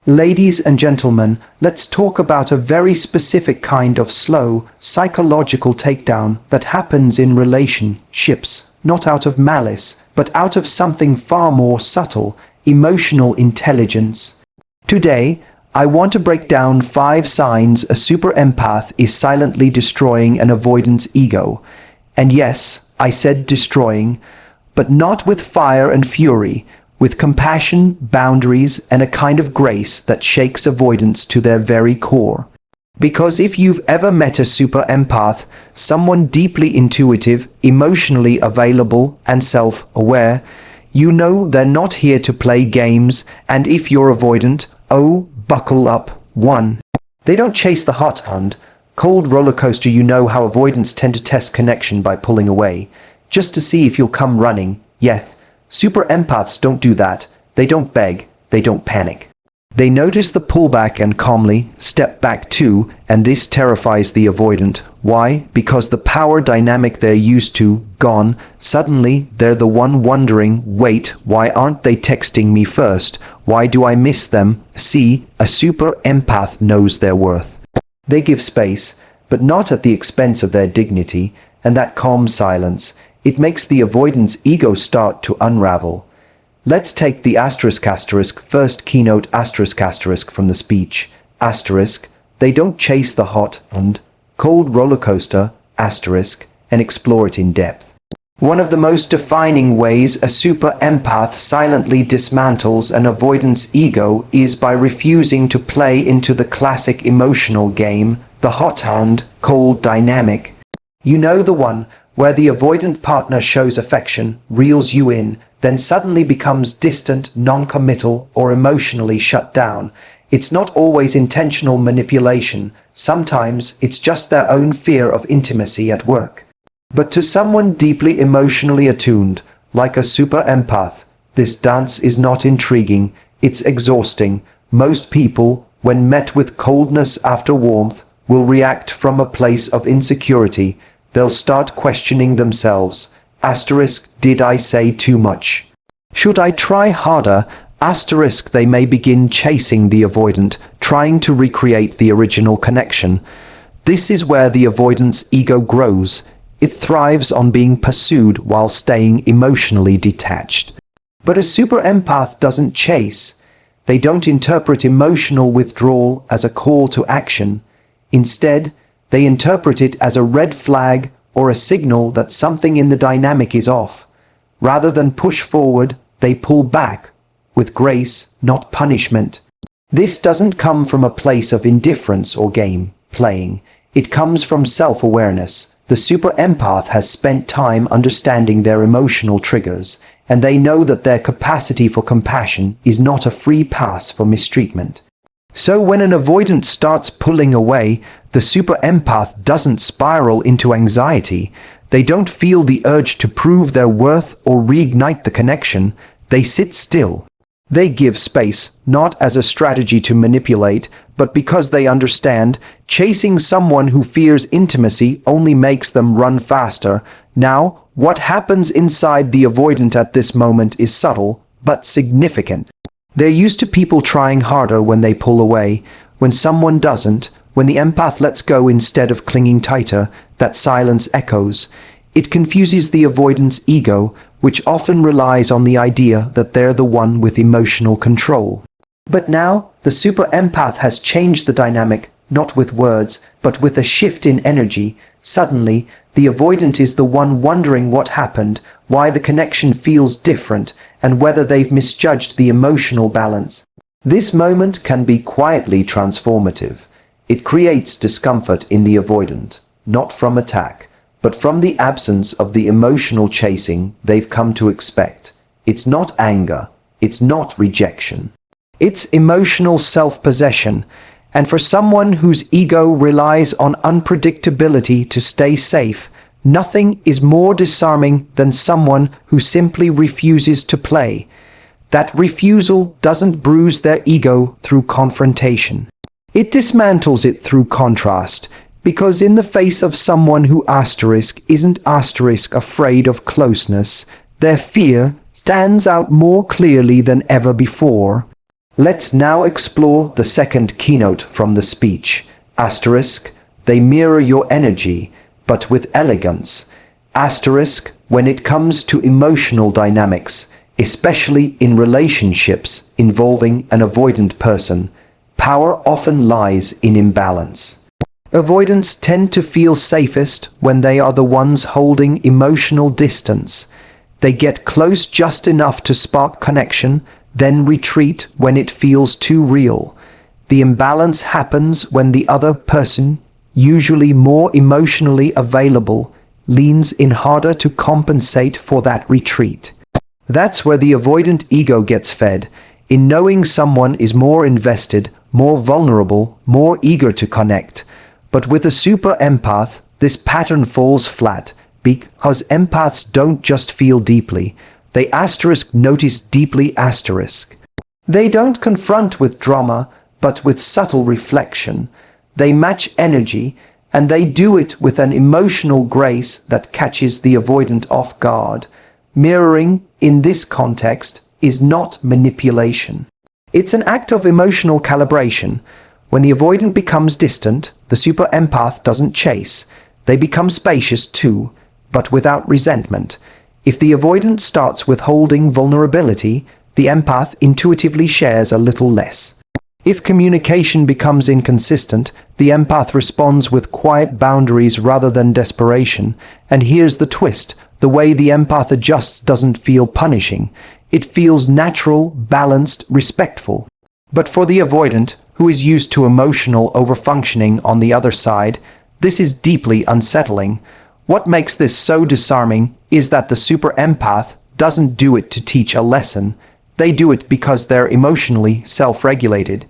Ladies and gentlemen, let's talk about a very specific kind of slow, psychological takedown that happens in relationships, not out of malice, but out of something far more subtle, emotional intelligence. Today, I want to break down 5 signs a super empath is silently destroying an avoidance ego. And yes, I said destroying, but not with fire and fury, with compassion, boundaries, and a kind of grace that shakes avoidance to their very core. Because if you've ever met a super empath, someone deeply intuitive, emotionally available, and self-aware, you know they're not here to play games, and if you're avoidant, oh, buckle up. 1. They don't chase the hot hand. Cold roller coaster. You know how avoidants tend to test connection by pulling away, just to see if you'll come running. Yeah. Super empaths don't do that. They don't beg, they don't panic. They notice the pullback and calmly step back too, and this terrifies the avoidant. Why? Because the power dynamic they're used to, gone. Suddenly, they're the one wondering, wait, why aren't they texting me first? Why do I miss them? See, a super empath knows their worth. They give space, but not at the expense of their dignity, and that calm silence, it makes the avoidance ego start to unravel. Let's take the first keynote from the speech. They don't chase the hot and cold roller coaster, and explore it in depth. One of the most defining ways a super empath silently dismantles an avoidance ego is by refusing to play into the classic emotional game, the hot and cold dynamic. You know, the one where the avoidant partner shows affection, reels you in, then suddenly becomes distant, non-committal, or emotionally shut down. It's not always intentional manipulation. Sometimes it's just their own fear of intimacy at work. But to someone deeply emotionally attuned, like a super empath, this dance is not intriguing, it's exhausting. Most people, when met with coldness after warmth, will react from a place of insecurity. They'll start questioning themselves. Did I say too much? Should I try harder? They may begin chasing the avoidant, trying to recreate the original connection. This is where the avoidance ego grows. It thrives on being pursued while staying emotionally detached. But a super empath doesn't chase. They don't interpret emotional withdrawal as a call to action. Instead, they interpret it as a red flag or a signal that something in the dynamic is off. Rather than push forward, they pull back, with grace, not punishment. This doesn't come from a place of indifference or game playing. It comes from self-awareness. The super empath has spent time understanding their emotional triggers, and they know that their capacity for compassion is not a free pass for mistreatment. So when an avoidant starts pulling away, the super empath doesn't spiral into anxiety. They don't feel the urge to prove their worth or reignite the connection. They sit still. They give space, not as a strategy to manipulate, but because they understand chasing someone who fears intimacy only makes them run faster. Now, what happens inside the avoidant at this moment is subtle, but significant. They're used to people trying harder when they pull away. When someone doesn't, when the empath lets go instead of clinging tighter, that silence echoes. It confuses the avoidance ego, which often relies on the idea that they're the one with emotional control. But now, the super empath has changed the dynamic, not with words, but with a shift in energy. Suddenly, the avoidant is the one wondering what happened, why the connection feels different, and whether they've misjudged the emotional balance. This moment can be quietly transformative. It creates discomfort in the avoidant, not from attack, but from the absence of the emotional chasing they've come to expect. It's not anger, it's not rejection. It's emotional self-possession, and for someone whose ego relies on unpredictability to stay safe, nothing is more disarming than someone who simply refuses to play. That refusal doesn't bruise their ego through confrontation. It dismantles it through contrast, because in the face of someone who isn't afraid of closeness, their fear stands out more clearly than ever before. Let's now explore the second keynote from the speech. Asterisk, they mirror your energy, but with elegance. Asterisk, when it comes to emotional dynamics, especially in relationships involving an avoidant person, power often lies in imbalance. Avoidants tend to feel safest when they are the ones holding emotional distance. They get close just enough to spark connection, then retreat when it feels too real. The imbalance happens when the other person, usually more emotionally available, leans in harder to compensate for that retreat. That's where the avoidant ego gets fed, in knowing someone is more invested, more vulnerable, more eager to connect. But with a super empath, this pattern falls flat, because empaths don't just feel deeply, they notice deeply. They don't confront with drama, but with subtle reflection. They match energy, and they do it with an emotional grace that catches the avoidant off guard. Mirroring, in this context, is not manipulation. It's an act of emotional calibration. When the avoidant becomes distant, the super empath doesn't chase. They become spacious too, but without resentment. If the avoidant starts withholding vulnerability, the empath intuitively shares a little less. If communication becomes inconsistent, the empath responds with quiet boundaries rather than desperation. And here's the twist: the way the empath adjusts doesn't feel punishing. It feels natural, balanced, respectful. But for the avoidant, who is used to emotional overfunctioning on the other side, this is deeply unsettling. What makes this so disarming is that the super empath doesn't do it to teach a lesson. They do it because they're emotionally self-regulated.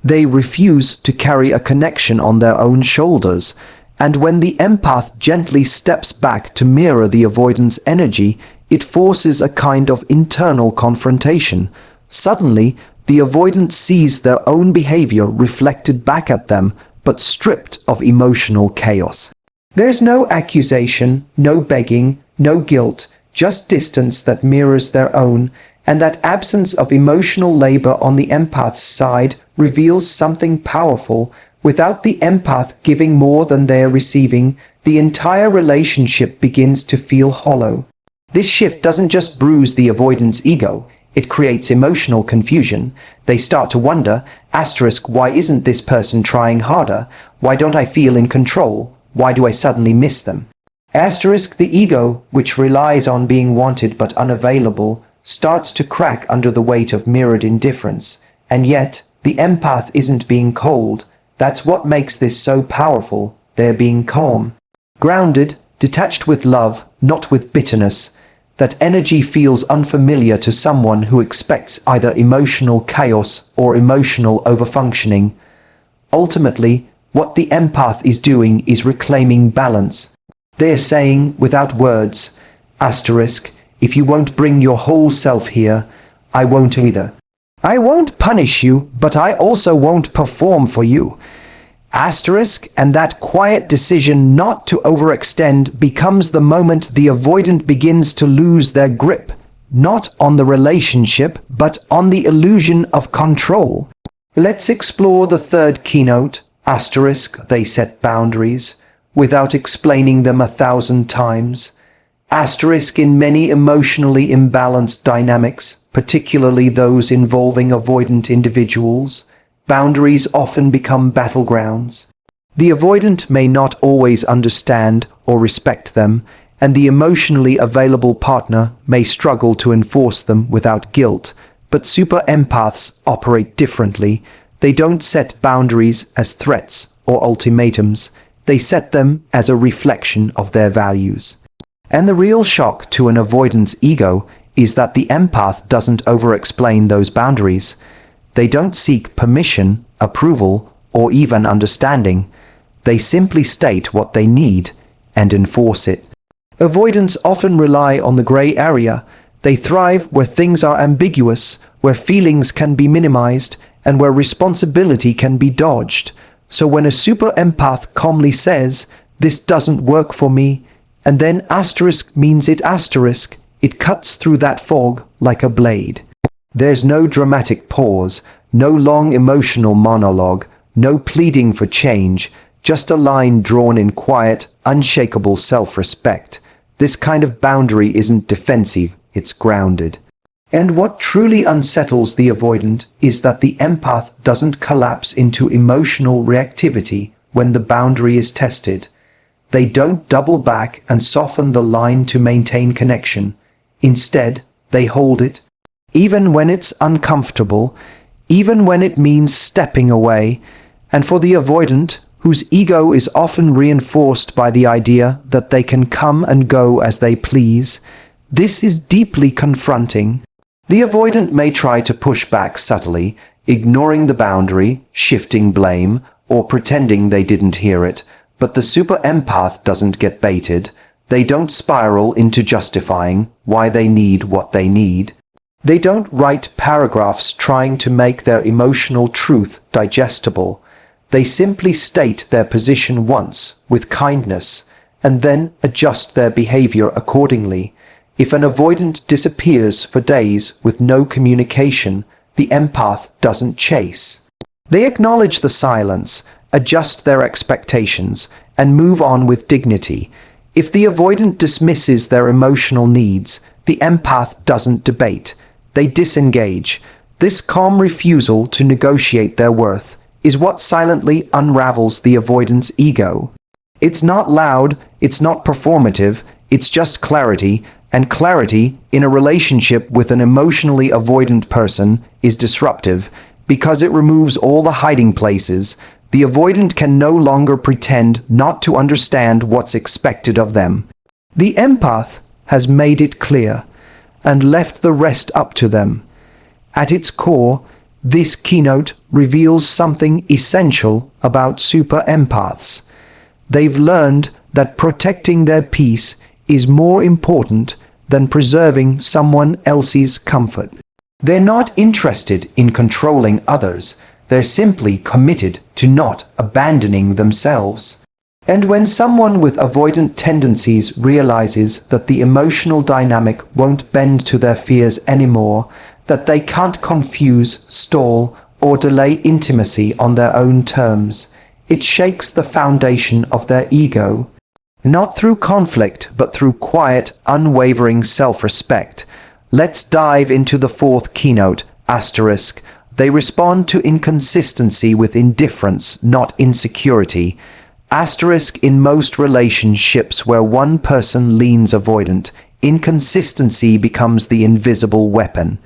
They refuse to carry a connection on their own shoulders. And when the empath gently steps back to mirror the avoidance energy, it forces a kind of internal confrontation. Suddenly, the avoidant sees their own behavior reflected back at them, but stripped of emotional chaos. There's no accusation, no begging, no guilt, just distance that mirrors their own, and that absence of emotional labor on the empath's side reveals something powerful. Without the empath giving more than they're receiving, the entire relationship begins to feel hollow. This shift doesn't just bruise the avoidant's ego, it creates emotional confusion. They start to wonder, why isn't this person trying harder? Why don't I feel in control? Why do I suddenly miss them? The ego, which relies on being wanted but unavailable, starts to crack under the weight of mirrored indifference. And yet, the empath isn't being cold. That's what makes this so powerful. They're being calm, grounded, detached with love, not with bitterness. That energy feels unfamiliar to someone who expects either emotional chaos or emotional overfunctioning. Ultimately, what the empath is doing is reclaiming balance. They're saying, without words, if you won't bring your whole self here, I won't either. I won't punish you, but I also won't perform for you. And that quiet decision not to overextend becomes the moment the avoidant begins to lose their grip, not on the relationship, but on the illusion of control. Let's explore the third keynote, they set boundaries, without explaining them 1,000 times. In many emotionally imbalanced dynamics, particularly those involving avoidant individuals, boundaries often become battlegrounds. The avoidant may not always understand or respect them, and the emotionally available partner may struggle to enforce them without guilt. But super empaths operate differently. They don't set boundaries as threats or ultimatums. They set them as a reflection of their values. And the real shock to an avoidance ego is that the empath doesn't over-explain those boundaries. They don't seek permission, approval, or even understanding. They simply state what they need and enforce it. Avoidants often rely on the gray area. They thrive where things are ambiguous, where feelings can be minimized, and where responsibility can be dodged. So when a super empath calmly says, "This doesn't work for me," and then means it, it cuts through that fog like a blade. There's no dramatic pause, No long emotional monologue, no pleading for change, just a line drawn in quiet, unshakable self-respect. This kind of boundary isn't defensive, it's grounded. And what truly unsettles the avoidant is that the empath doesn't collapse into emotional reactivity when the boundary is tested. They don't double back and soften the line to maintain connection. Instead, they hold it. Even when it's uncomfortable, even when it means stepping away. And for the avoidant, whose ego is often reinforced by the idea that they can come and go as they please, this is deeply confronting. The avoidant may try to push back subtly, ignoring the boundary, shifting blame, or pretending they didn't hear it, but the super empath doesn't get baited. They don't spiral into justifying why they need what they need. They don't write paragraphs trying to make their emotional truth digestible. They simply state their position once, with kindness, and then adjust their behavior accordingly. If an avoidant disappears for days with no communication, the empath doesn't chase. They acknowledge the silence, adjust their expectations, and move on with dignity. If the avoidant dismisses their emotional needs, the empath doesn't debate. They disengage. This calm refusal to negotiate their worth is what silently unravels the avoidant's ego. It's not loud, it's not performative, it's just clarity, and clarity in a relationship with an emotionally avoidant person is disruptive because it removes all the hiding places. The avoidant can no longer pretend not to understand what's expected of them. The empath has made it clear and left the rest up to them. At its core, this keynote reveals something essential about super empaths. They've learned that protecting their peace is more important than preserving someone else's comfort. They're not interested in controlling others. They're simply committed to not abandoning themselves. And when someone with avoidant tendencies realizes that the emotional dynamic won't bend to their fears anymore, that they can't confuse, stall, or delay intimacy on their own terms, it shakes the foundation of their ego. Not through conflict, but through quiet, unwavering self-respect. Let's dive into the fourth keynote, asterisk. They respond to inconsistency with indifference, not insecurity. Asterisk, in most relationships where one person leans avoidant, inconsistency becomes the invisible weapon.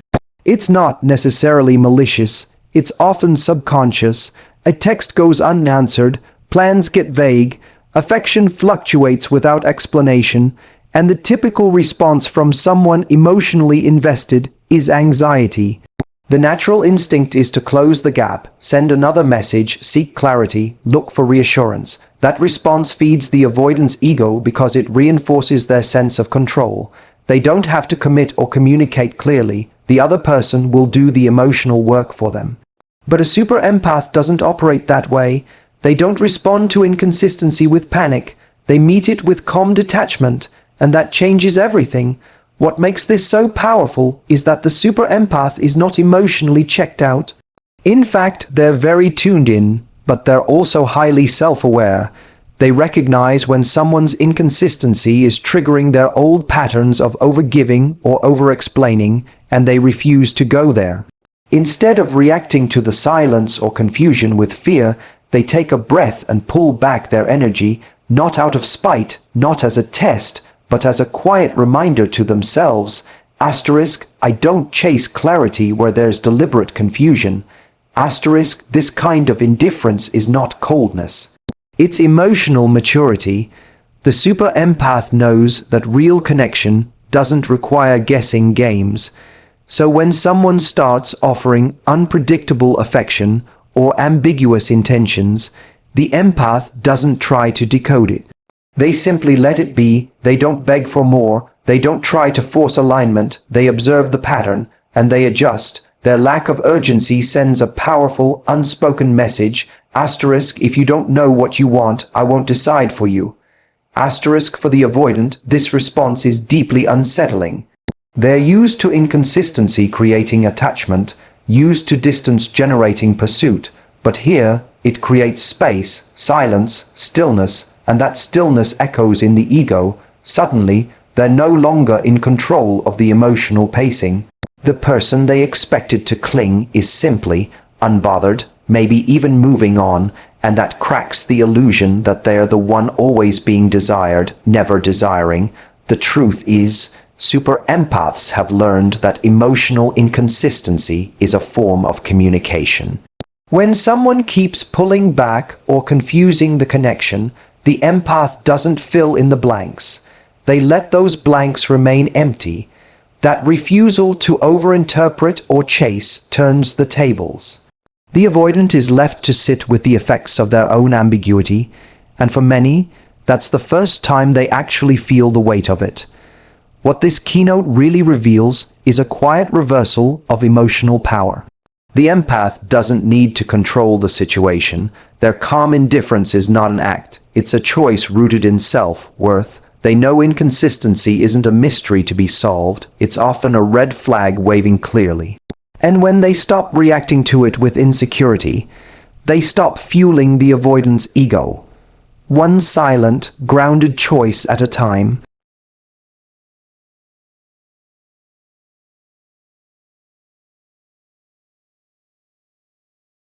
It's not necessarily malicious, it's often subconscious. A text goes unanswered, plans get vague, affection fluctuates without explanation, and the typical response from someone emotionally invested is anxiety. The natural instinct is to close the gap, send another message, seek clarity, look for reassurance. That response feeds the avoidant's ego because it reinforces their sense of control. They don't have to commit or communicate clearly. The other person will do the emotional work for them. But a super empath doesn't operate that way. They don't respond to inconsistency with panic. They meet it with calm detachment, and that changes everything. What makes this so powerful is that the super empath is not emotionally checked out. In fact, they're very tuned in, but they're also highly self-aware. They recognize when someone's inconsistency is triggering their old patterns of overgiving or over-explaining, and they refuse to go there. Instead of reacting to the silence or confusion with fear, they take a breath and pull back their energy, not out of spite, not as a test, but as a quiet reminder to themselves. Asterisk, I don't chase clarity where there's deliberate confusion. Asterisk, this kind of indifference is not coldness. It's emotional maturity. The super empath knows that real connection doesn't require guessing games. So when someone starts offering unpredictable affection or ambiguous intentions, the empath doesn't try to decode it. They simply let it be. They don't beg for more. They don't try to force alignment. They observe the pattern, and they adjust. Their lack of urgency sends a powerful, unspoken message. Asterisk, if you don't know what you want, I won't decide for you. Asterisk, for the avoidant, this response is deeply unsettling. They're used to inconsistency creating attachment. used to distance generating pursuit, but here it creates space, silence, stillness, and that stillness echoes in the ego. Suddenly, they're no longer in control of the emotional pacing. The person they expected to cling is simply unbothered, maybe even moving on, and that cracks the illusion that they're the one always being desired, never desiring. The truth is, super empaths have learned that emotional inconsistency is a form of communication. When someone keeps pulling back or confusing the connection, the empath doesn't fill in the blanks. They let those blanks remain empty. That refusal to overinterpret or chase turns the tables. The avoidant is left to sit with the effects of their own ambiguity, and for many, that's the first time they actually feel the weight of it. What this keynote really reveals is a quiet reversal of emotional power. The empath doesn't need to control the situation. Their calm indifference is not an act. It's a choice rooted in self-worth. They know inconsistency isn't a mystery to be solved. It's often a red flag waving clearly. And when they stop reacting to it with insecurity, they stop fueling the avoidance ego. One silent, grounded choice at a time,